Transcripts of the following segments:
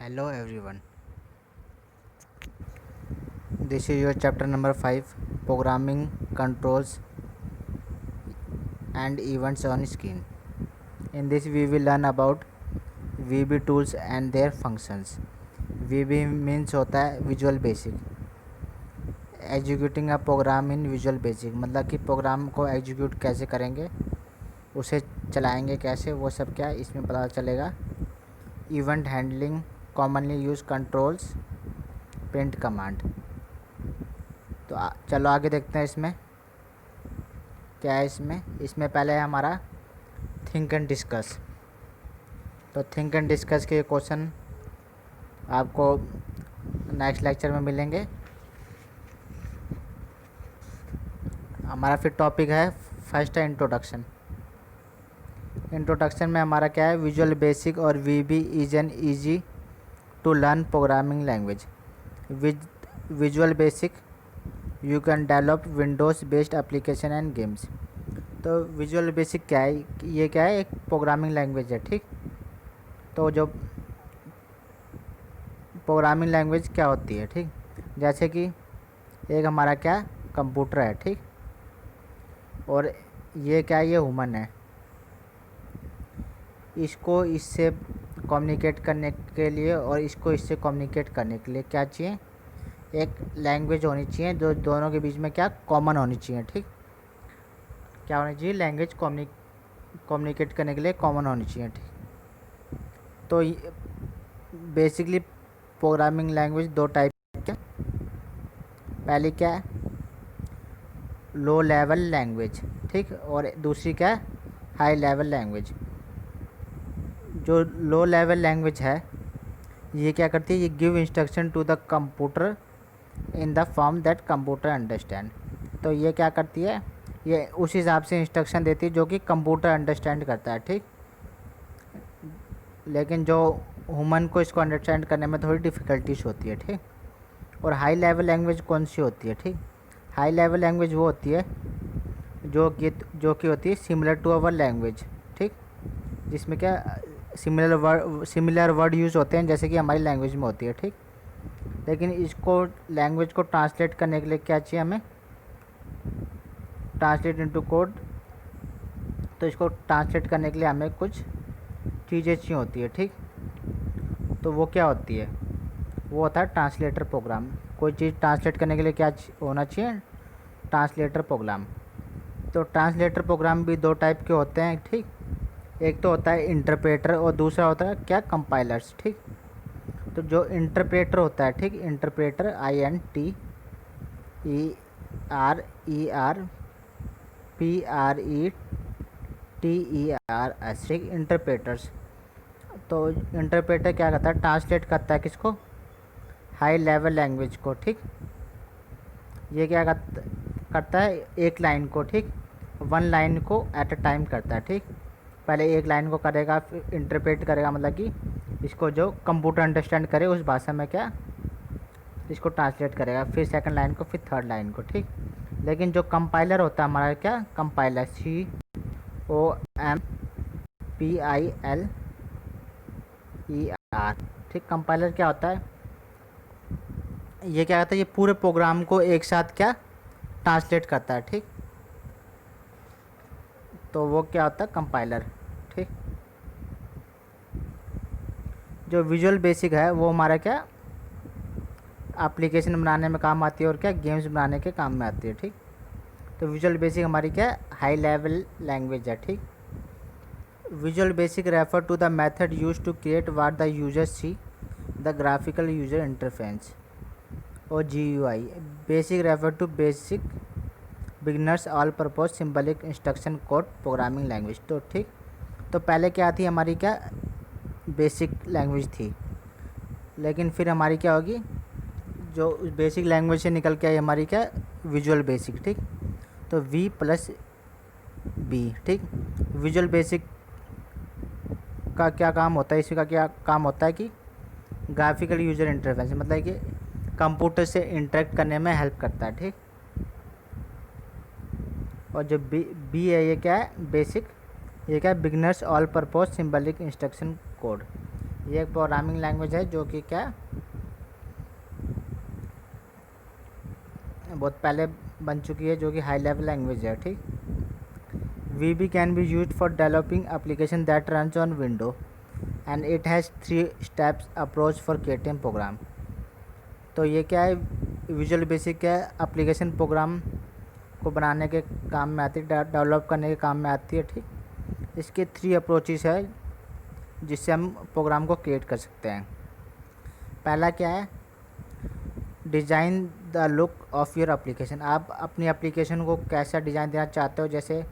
Hello everyone. This is your chapter number 5, Programming Controls and Events on Screen. In this we will learn about VB tools and their functions. VB means होता है Visual Basic. Executing a program in Visual Basic, मतलब कि programme को execute कैसे करेंगे, उसे चलाएंगे कैसे, वो सब क्या इसमें पता चलेगा. Event handling, commonly use controls, print command. तो चलो आगे देखते हैं इसमें क्या है. इसमें पहले है हमारा थिंक एंड डिस्कस. तो थिंक एंड डिस्कस के क्वेश्चन आपको नेक्स्ट लेक्चर में मिलेंगे. हमारा फिर टॉपिक है फर्स्ट है इंट्रोडक्शन. इंट्रोडक्शन में हमारा क्या है, विजुअल बेसिक और VB is an easy to learn programming language. Visual basic you can develop Windows based application and games. तो विजुअल बेसिक क्या है, ये क्या है, एक प्रोग्रामिंग लैंग्वेज है. ठीक, तो जो प्रोग्रामिंग लैंग्वेज क्या होती है, ठीक, जैसे कि एक हमारा क्या कंप्यूटर है, ठीक, और ये क्या है, ये ह्यूमन है. इसको इससे कम्युनिकेट करने के लिए और इसको इससे कम्युनिकेट करने के लिए क्या चाहिए, एक लैंग्वेज होनी चाहिए जो दोनों के बीच में क्या कॉमन होनी चाहिए. ठीक, क्या होनी चाहिए, लैंग्वेज कम्युनिकेट करने के लिए कॉमन होनी चाहिए. ठीक, तो बेसिकली प्रोग्रामिंग लैंग्वेज दो टाइप के. पहली क्या है, लो लेवल लैंग्वेज, ठीक, और दूसरी क्या है, हाई लेवल लैंग्वेज. जो लो लेवल लैंग्वेज है ये क्या करती है, ये give instruction to the computer in the form that computer understand. तो ये क्या करती है, ये उस हिसाब से इंस्ट्रक्शन देती है जो कि कंप्यूटर अंडरस्टैंड करता है. ठीक, लेकिन जो ह्यूमन को इसको अंडरस्टैंड करने में थोड़ी डिफ़िकल्टीज होती है. ठीक, और हाई लेवल लैंग्वेज कौन सी होती है, ठीक, हाई लेवल लैंग्वेज वो होती है जो कि होती है सिमिलर टू अवर लैंग्वेज. ठीक, जिसमें क्या सिमिलर वर्ड यूज़ होते हैं जैसे कि हमारी लैंग्वेज में होती है. ठीक, लेकिन इसको लैंग्वेज को ट्रांसलेट करने के लिए क्या चाहिए हमें, ट्रांसलेट इनटू कोड. तो इसको ट्रांसलेट करने के लिए हमें कुछ चीज़ें चाहिए होती है. ठीक, तो वो क्या होती है, वो होता है ट्रांसलेटर प्रोग्राम. कोई चीज़ ट्रांसलेट करने के लिए क्या होना चाहिए, ट्रांसलेटर प्रोग्राम. तो ट्रांसलेटर प्रोग्राम भी दो टाइप के होते हैं. ठीक, एक तो होता है इंटरप्रेटर और दूसरा होता है क्या, कंपाइलर्स. ठीक, तो जो इंटरप्रेटर होता है, ठीक, इंटरप्रेटर INTERPRETERS, ठीक, इंटरप्रेटर्स. तो इंटरप्रेटर क्या करता है, ट्रांसलेट करता है किसको, हाई लेवल लैंग्वेज को. ठीक, ये क्या करता है, एक लाइन को, ठीक, वन लाइन को एट अ टाइम करता है. ठीक, पहले एक लाइन को करेगा, फिर इंटरप्रेट करेगा, मतलब कि इसको जो कंप्यूटर अंडरस्टैंड करे उस भाषा में क्या इसको ट्रांसलेट करेगा, फिर सेकंड लाइन को, फिर थर्ड लाइन को. ठीक, लेकिन जो कंपाइलर होता है हमारा क्या, कंपाइलर COMPILER. ठीक, कंपाइलर क्या होता है, ये क्या करता है, ये पूरे प्रोग्राम को एक साथ क्या ट्रांसलेट करता है. ठीक, तो वो क्या होता है, कंपाइलर. ठीक, जो विजुअल बेसिक है वो हमारा क्या एप्लीकेशन बनाने में काम आती है और क्या गेम्स बनाने के काम में आती है. ठीक, तो विजुअल बेसिक हमारी क्या हाई लेवल लैंग्वेज है. ठीक, Visual Basic refer to the method use to create what the user see the graphical user interface और GUI. BASIC refer to basic beginners all purpose symbolic instruction code programming language. तो ठीक, तो पहले क्या थी हमारी क्या बेसिक लैंग्वेज थी, लेकिन फिर हमारी क्या होगी, जो बेसिक लैंग्वेज से निकल के आई हमारी क्या विजुअल बेसिक. ठीक, तो V+B. ठीक, विजुअल बेसिक का क्या काम होता है, इसका क्या काम होता है कि ग्राफिकल यूजर इंटरफेस, मतलब कि कंप्यूटर से इंटरेक्ट करने में हेल्प करता है. ठीक, और जो बी है ये क्या है बेसिक, ये क्या है beginners all purpose symbolic instruction code. ये एक प्रोग्रामिंग लैंग्वेज है जो कि क्या बहुत पहले बन चुकी है, जो कि हाई लेवल लैंग्वेज है। ठीक, VB can be used for developing application that runs on window and it has 3 steps approach for creating program। तो ये क्या है, विजुअल बेसिक क्या है, एप्लीकेशन प्रोग्राम को बनाने के काम में आती है, डेवलप करने के काम में आती है। ठीक, इसके 3 अप्रोचेस है जिससे हम प्रोग्राम को क्रिएट कर सकते हैं। पहला क्या है, design the look of your application. आप अपनी एप्लीकेशन को कैसा डिज़ाइन देना चाहते हो, जैसे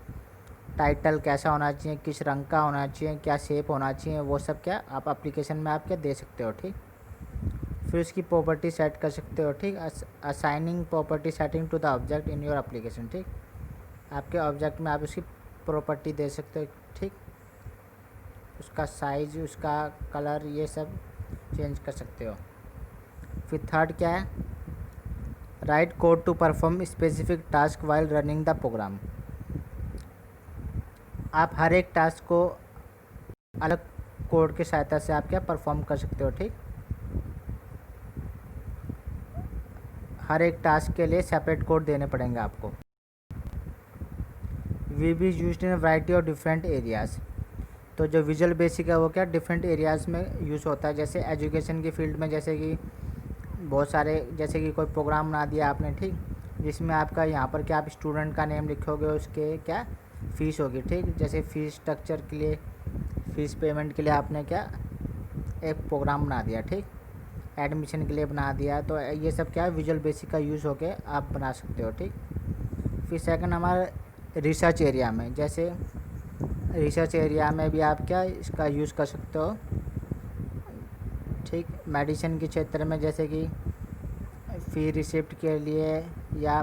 टाइटल कैसा होना चाहिए, किस रंग का होना चाहिए, क्या शेप होना चाहिए, वो सब क्या आप एप्लीकेशन में आप क्या दे सकते हो। ठीक, फिर उसकी प्रॉपर्टी सेट कर सकते हो। ठीक, assigning property setting to the object in your application. ठीक, आपके ऑब्जेक्ट में आप उसकी प्रॉपर्टी दे सकते हो। ठीक, उसका साइज, उसका कलर, ये सब चेंज कर सकते हो। फिर थर्ड क्या है, write code to perform specific task while running the program. आप हर एक टास्क को अलग कोड की सहायता से आप क्या परफॉर्म कर सकते हो। ठीक, हर एक टास्क के लिए सेपरेट कोड देने पड़ेंगे आपको। V B use in variety of different areas. तो जो विजुअल बेसिक है वो क्या डिफरेंट एरियाज़ में यूज़ होता है, जैसे एजुकेशन की फील्ड में, जैसे कि बहुत सारे, जैसे कि कोई प्रोग्राम बना दिया आपने। ठीक, जिसमें आपका यहाँ पर क्या आप स्टूडेंट का नेम लिखोगे, उसके क्या फ़ीस होगी। ठीक, जैसे फ़ीस स्ट्रक्चर के लिए, फ़ीस पेमेंट के लिए आपने क्या एक प्रोग्राम बना दिया। ठीक, एडमिशन के लिए बना दिया। तो ये सब क्या है, विजुअल बेसिक का यूज़ होके आप बना सकते हो। ठीक, फिर सेकंड हमारा रिसर्च एरिया में, जैसे रिसर्च एरिया में भी आप क्या इसका यूज़ कर सकते हो। ठीक, मेडिसिन के क्षेत्र में, जैसे कि फ़ी रिसिप्ट के लिए, या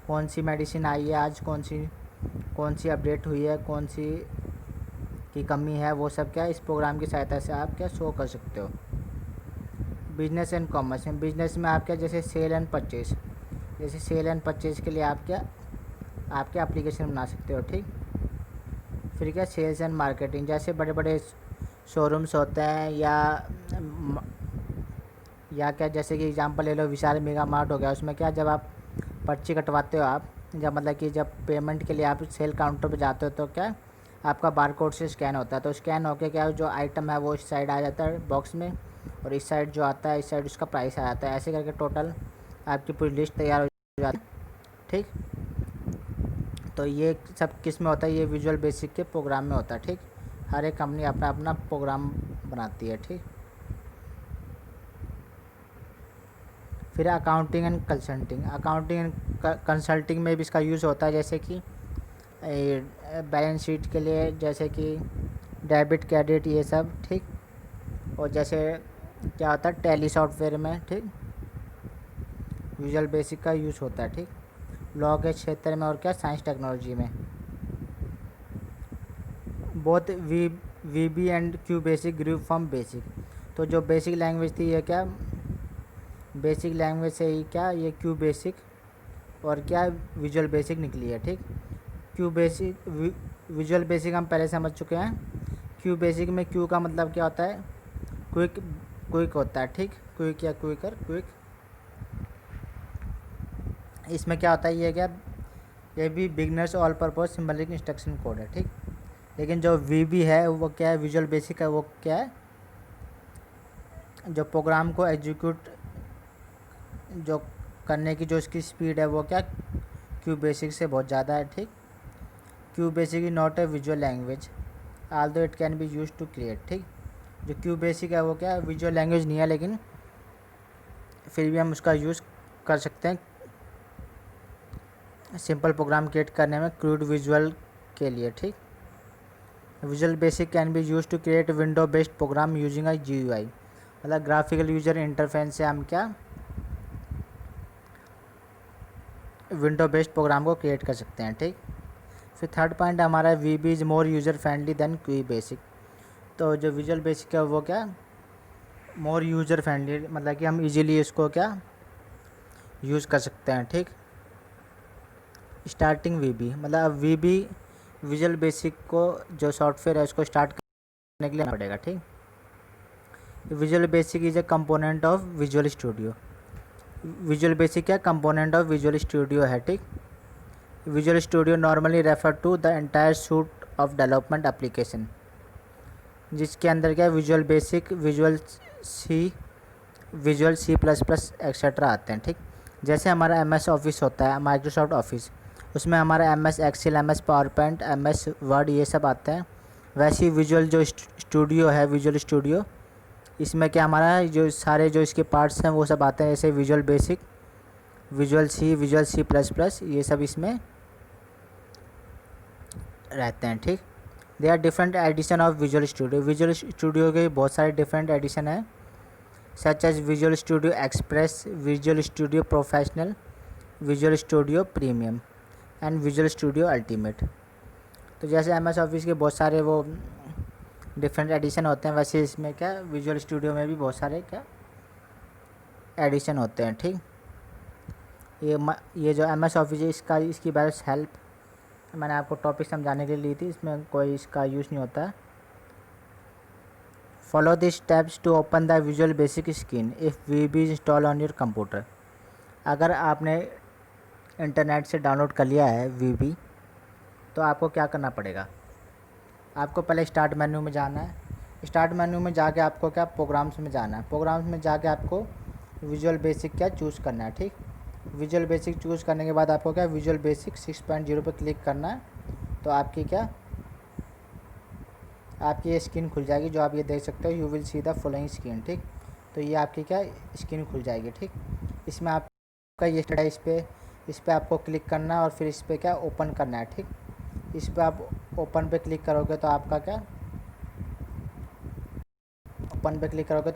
कौन सी मेडिसिन आई है आज, कौन सी अपडेट हुई है, कौन सी की कमी है, वो सब क्या इस प्रोग्राम की सहायता से आप क्या शो कर सकते हो। बिजनेस एंड कॉमर्स में, बिजनेस में आप क्या जैसे सेल एंड परचेज, जैसे सेल एंड परचेज के लिए आप क्या आपके एप्लीकेशन बना सकते हो। ठीक, फिर क्या सेल्स एंड मार्केटिंग, जैसे बड़े बड़े शोरूम्स होते हैं, या क्या जैसे कि एग्जांपल ले लो, विशाल मेगा मार्ट हो गया, उसमें क्या जब आप पर्ची कटवाते हो आप, जब मतलब कि जब पेमेंट के लिए आप सेल काउंटर पर जाते हो तो क्या आपका बारकोड से स्कैन होता है। तो स्कैन होके क्या जो आइटम है वो इस साइड आ जाता है बॉक्स में, और इस साइड जो आता है, इस साइड उसका प्राइस आ जाता है। ऐसे करके टोटल आपकी पूरी लिस्ट तैयार हो जाती है। ठीक, तो ये सब किस में होता है, ये विजुअल बेसिक के प्रोग्राम में होता है। ठीक, हर एक कंपनी अपना अपना प्रोग्राम बनाती है। ठीक, फिर accounting and consulting, accounting and consulting में भी इसका यूज़ होता है, जैसे कि बैलेंस शीट के लिए, जैसे कि डेबिट क्रेडिट ये सब। ठीक, और जैसे क्या होता है टैली सॉफ्टवेयर में। ठीक, विजुअल बेसिक का यूज़ होता है। ठीक, लॉ के क्षेत्र में और क्या साइंस टेक्नोलॉजी में। Both V B and Q Basic grew from BASIC. तो जो बेसिक लैंग्वेज थी ये क्या बेसिक लैंग्वेज से ही क्या ये क्यू बेसिक और क्या विजुअल बेसिक निकली है। ठीक, क्यू बेसिक विजुअल बेसिक हम पहले समझ चुके हैं। क्यू बेसिक में क्यू का मतलब क्या होता है, क्विक क्विक होता है। ठीक, क्विक या क्विकर क्विक। इसमें क्या होता है, ये भी beginners all purpose symbolic instruction code है। ठीक, लेकिन जो वी बी है वो क्या है, विजुअल बेसिक है, वो क्या है जो प्रोग्राम को एग्जीक्यूट जो करने की जो इसकी स्पीड है वो क्या क्यू बेसिक से बहुत ज़्यादा है। ठीक, Q Basic is not a visual language although it can be use to create. ठीक, जो क्यू बेसिक है वो क्या विजुअल लैंग्वेज नहीं है, लेकिन फिर भी हम उसका यूज़ कर सकते हैं सिंपल प्रोग्राम क्रिएट करने में क्रूड विजुअल के लिए। ठीक, Visual Basic can be use to create window based program using a GUI, मतलब ग्राफिकल यूजर इंटरफेस से हम क्या विंडो बेस्ड प्रोग्राम को क्रिएट कर सकते हैं। ठीक, फिर थर्ड पॉइंट हमारा V B is more user friendly than Q Basic. तो जो विजुअल बेसिक है वो क्या मोर यूज़र फ्रेंडली, मतलब कि हम इजीली इसको क्या यूज़ कर सकते हैं। ठीक, स्टार्टिंग वी बी, मतलब अब वी बी विजुअल बेसिक को जो सॉफ्टवेयर है उसको स्टार्ट करने के लिए पड़ेगा। ठीक, Visual Basic is a component of Visual Studio. Visual basic क्या कंपोनेंट ऑफ विजुअल स्टूडियो है, ठीक। Visual Studio normally refer to the entire suite of development application, जिसके अंदर क्या Visual Basic, Visual C plus plus etcetera आते हैं, ठीक। जैसे हमारा एम एस ऑफिस होता है, माइक्रोसॉफ्ट ऑफिस, उसमें हमारा M S Excel, M S PowerPoint, M S Word, ये सब आते हैं। वैसे ही विजुअल जो स्टूडियो है, विजुअल स्टूडियो, इसमें क्या हमारा जो सारे जो इसके पार्ट्स हैं वो सब आते हैं, जैसे Visual Basic, Visual C plus plus, ये सब इसमें रहते हैं, ठीक। They are different edition of Visual Studio. Visual Studio के बहुत सारे डिफरेंट एडिशन हैं, such as Visual Studio Express, Visual Studio Professional, Visual Studio Premium and Visual Studio Ultimate. तो जैसे एम एस ऑफिस के बहुत सारे वो डिफरेंट एडिशन होते हैं, वैसे इसमें क्या विजुअल स्टूडियो में भी बहुत सारे क्या एडिशन होते हैं, ठीक। ये जो एम एस ऑफिस है, इसकी बेस्ट हेल्प मैंने आपको टॉपिक समझाने के लिए ली थी, इसमें कोई इसका यूज़ नहीं होता है। Follow the steps to open the Visual Basic screen if V B install on your computer. अगर आपने इंटरनेट से डाउनलोड कर लिया है वीबी, तो आपको क्या करना पड़ेगा, आपको पहले स्टार्ट मेन्यू में जाना है। स्टार्ट मेन्यू में जाके आपको क्या प्रोग्राम्स में जाना है। प्रोग्राम्स में जाके आपको विजुअल बेसिक क्या चूज़ करना है, ठीक। विजुअल बेसिक चूज़ करने के बाद आपको क्या विजुअल बेसिक 6.0 पे क्लिक करना है। तो आपकी क्या आपकी ये स्क्रीन खुल जाएगी, जो आप ये देख सकते हो, you will see the following screen, ठीक। तो ये आपकी क्या स्क्रीन खुल जाएगी, ठीक। इसमें आपका ये स्टार्ट है, इस पर आपको क्लिक करना है और फिर इस पर क्या ओपन करना है, ठीक। इस पर आप ओपन पे क्लिक करोगे तो आपका क्या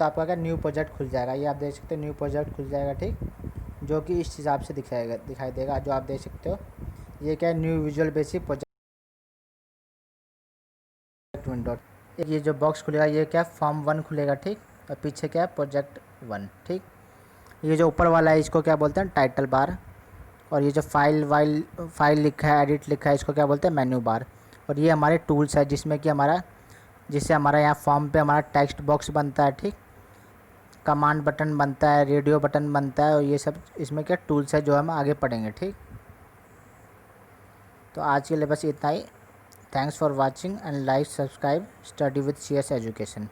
आपका क्या न्यू प्रोजेक्ट खुल जाएगा। ये आप देख सकते हो, न्यू प्रोजेक्ट खुल जाएगा, ठीक, जो कि इस हिसाब से दिखाई देगा, जो आप देख सकते हो। ये क्या new visual basic project window. ये जो बॉक्स खुलेगा ये क्या फॉर्म 1 खुलेगा, ठीक, और पीछे क्या प्रोजेक्ट 1, ठीक। ये जो ऊपर वाला है इसको क्या बोलते हैं टाइटल बार, और ये जो फाइल लिखा है, एडिट लिखा है, इसको क्या बोलते हैं मेन्यू बार। और ये हमारे टूल्स है जिससे हमारा यहाँ फॉर्म पे हमारा टेक्स्ट बॉक्स बनता है, ठीक, कमांड बटन बनता है, रेडियो बटन बनता है, और ये सब इसमें क्या टूल्स है जो हम आगे पढ़ेंगे, ठीक। तो आज के लिए बस इतना ही। Thanks for watching and like, subscribe, study with CS education.